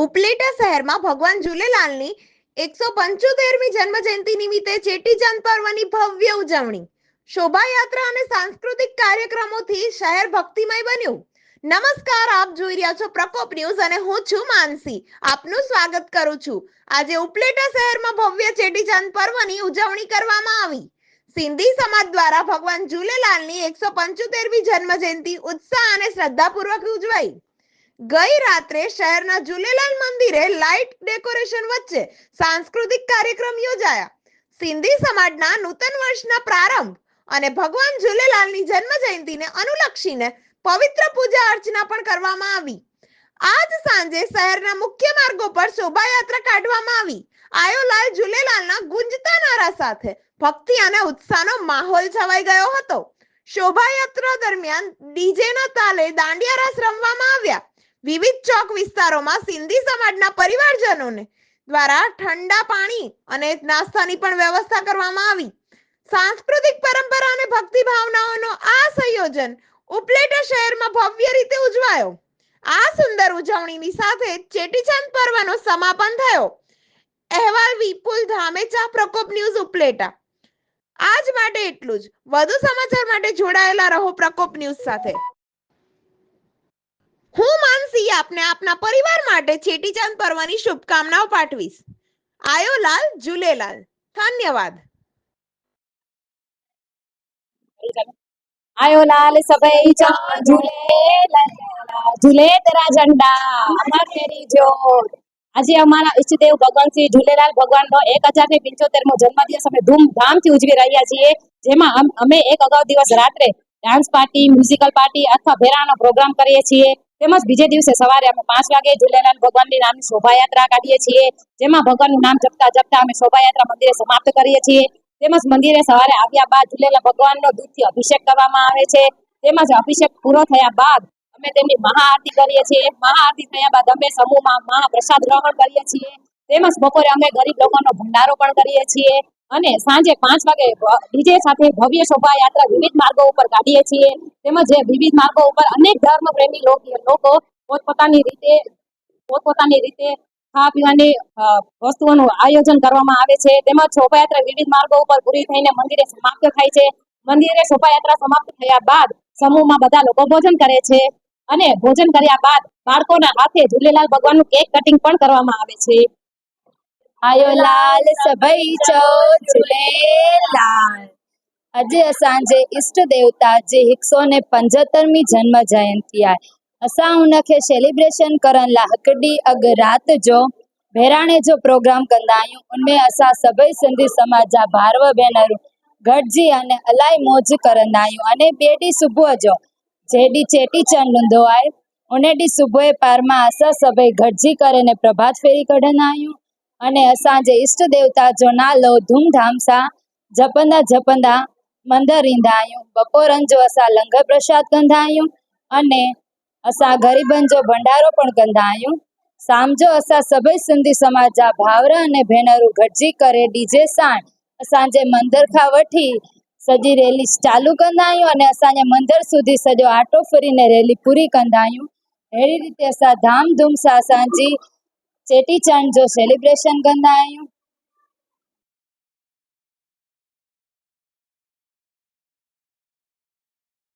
ઉપલેટા શહેરમાં ભગવાન ઝૂલેલાલની 175મી જન્મજયંતિ નિમિત્તે ચેટીચાંદ પર્વની ભવ્ય ઉજવણી, શોભાયાત્રા અને સાંસ્કૃતિક કાર્યક્રમોથી શહેર ભક્તિમય બન્યું. નમસ્કાર, આપ જોઈ રહ્યા છો પ્રકોપ ન્યૂઝ અને હું છું માનસી. આપનું સ્વાગત કરું છું. આજે ઉપલેટા શહેરમાં ભવ્ય ચેટીચાંદ પર્વની ઉજવણી કરવામાં આવી. સિંધી સમાજ દ્વારા ભગવાન ઝૂલેલાલની 175મી જન્મજયંતિ ઉત્સાહ અને શ્રદ્ધાપૂર્વક ઉજવાઈ. ગઈ રાત્રે શહેરના ઝૂલેલાલ મંદિરે લાઇટ ડેકોરેશન વચ્ચે સાંસ્કૃતિક કાર્યક્રમ યોજાયા. સિંધી સમાજના નૂતન વર્ષના પ્રારંભ અને ભગવાન ઝૂલેલાલની જન્મજયંતિને અનુલક્ષીને પવિત્ર પૂજા અર્ચના પણ કરવામાં આવી. આજ સાંજે શહેરના મુખ્ય માર્ગો પર શોભાયાત્રા કાઢવામાં આવી. આયોલાલ ઝૂલેલાલના ગુંજતા નારા સાથે ભક્તિ અને ઉત્સાહનો માહોલ છવાઈ ગયો હતો. શોભાયાત્રા દરમિયાન ડીજેના તાલે દાંડિયા રાસ રમવામાં આવ્યા. વિવિધ ચોક વિસ્તારોમાં સિંધી સમાજના પરિવારજનોને દ્વારા ઠંડા પાણી અને નાસ્તાની પણ વ્યવસ્થા કરવામાં આવી. સાંસ્કૃતિક પરંપરા અને ભક્તિ ભાવનાઓનો આ સંયોજન ઉપલેટા શહેરમાં ભવ્ય રીતે ઉજવાયો. આ સુંદર ઉજવણીની સાથે ચેટીચાંદ પર્વનો સમાપન થયો. અહેવાલ વિપુલ ધામેચા, પ્રકોપ ન્યૂઝ, ઉપલેટા. આજ માટે એટલું જ. વધુ સમાચાર માટે જોડાયેલા રહો પ્રકોપ ન્યૂઝ સાથે. હું માનસી આપને આપના પરિવાર માટે ચેટીચાંદ પર્વની શુભકામનાઓ પાઠવીશ. આયોલાલ ઝૂલેલાલ. ધન્યવાદ. आयोलाल सबई चांद झूलेलाल झूले तेरा झंडा अमर तेरी ज्योत। આજે અમારા ઈષ્ટદેવ ભગવાન શ્રી ઝૂલેલાલ ભગવાનનો 1075મો જન્મદિવસ અમે ધૂમધામથી ઉજવી રહ્યા છીએ, જેમાં અમે એક અગાઉ દિવસ રાત્રે ડાન્સ પાર્ટી, મ્યુઝિકલ પાર્ટી અથવા ભેરાનો પ્રોગ્રામ કરીએ છીએ. તેમજ બીજે દિવસે સવારે અમે 5 વાગે ઝૂલેલાલ ભગવાનની નામની શોભાયાત્રા કાઢીએ છીએ, જેમાં ભગવાનનું નામ જપતા જપતા અમે શોભાયાત્રા મંદિરે સમાપ્ત કરીએ છીએ. તેમજ મંદિરે સવારે આવ્યા બાદ ઝૂલેલાલ ભગવાનનો દૂધથી અભિષેક કરવામાં આવે છે. તેમજ અભિષેક પૂરો થયા બાદ અમે તેમની મહાઆરતી કરીએ છીએ. મહાઆરતી થયા બાદ અમે સમૂહમાં મહાપ્રસાદ ગ્રહણ કરીએ છીએ. તેમજ બપોરે અમે ગરીબ લોકોનો ભંડારો પણ કરીએ છીએ અને સાંજે 5 વાગે ડીજે સાથે ભવ્ય શોભાયાત્રા વિવિધ માર્ગો ઉપર કાઢીએ છીએ. તેમજ વિવિધ માર્ગો ઉપર અનેક ધર્મ પ્રેમી લોકો પોતપોતાની રીતે ખાવા પીવાની વસ્તુઓનું આયોજન કરવામાં આવે છે. તેમજ શોભાયાત્રા વિવિધ માર્ગો ઉપર પૂરી થઈને મંદિરે સમાપ્ત થાય છે. મંદિરે શોભાયાત્રા સમાપ્ત થયા બાદ સમૂહમાં બધા લોકો ભોજન કરે છે અને ભોજન કર્યા બાદ બાળકોના હાથે ઝૂલેલાલ ભગવાનનું કેક કટિંગ પણ કરવામાં આવે છે. आयोलाल सबई चांद झूलेलाल। अॼु असांजे इष्ट देवता जी 175મી जन्म जयंती आहे। असां उनखे सेलिब्रेशन करण लाइ हिकु ॾींहुं अॻु राति जो बहिराणे जो प्रोग्राम कंदा आहियूं। उनमें असां सभई सिंधी समाज जा भाउर भेनरूं गॾिजी अने इलाही मौज कंदा आहियूं। अने ॿिए ॾींहुं सुबुह जो जंहिं ॾींहुं चेटीचंड हूंदो आहे उन ॾींहुं सुबुह पार मां असां सभई गॾिजी करे ने प्रभात फेरी कढंदा आहियूं अने असांजे इष्ट देवता जो नालो धूमधाम सां जपंदा मंदिर ईंदा आहियूं। बपोरनि जो असां लंगर प्रसाद कंदा आहियूं अने असां ग़रीबनि जो भंडारो पण कंदा आहियूं। शाम जो असां सभई सिंधी समाज जा भाउर अने भेनरूं गॾिजी करे डीजे सां असांजे मंदिर खां वठी सॼी रैली चालू कंदा आहियूं अने असांजे मंदिर सुधी सॼो आटो फिरीने रैली पूरी कंदा आहियूं। अहिड़ी रीते असां धाम धूम सां असांजी चेटीचंड जो सेलिब्रेशन कंदा आहियूं।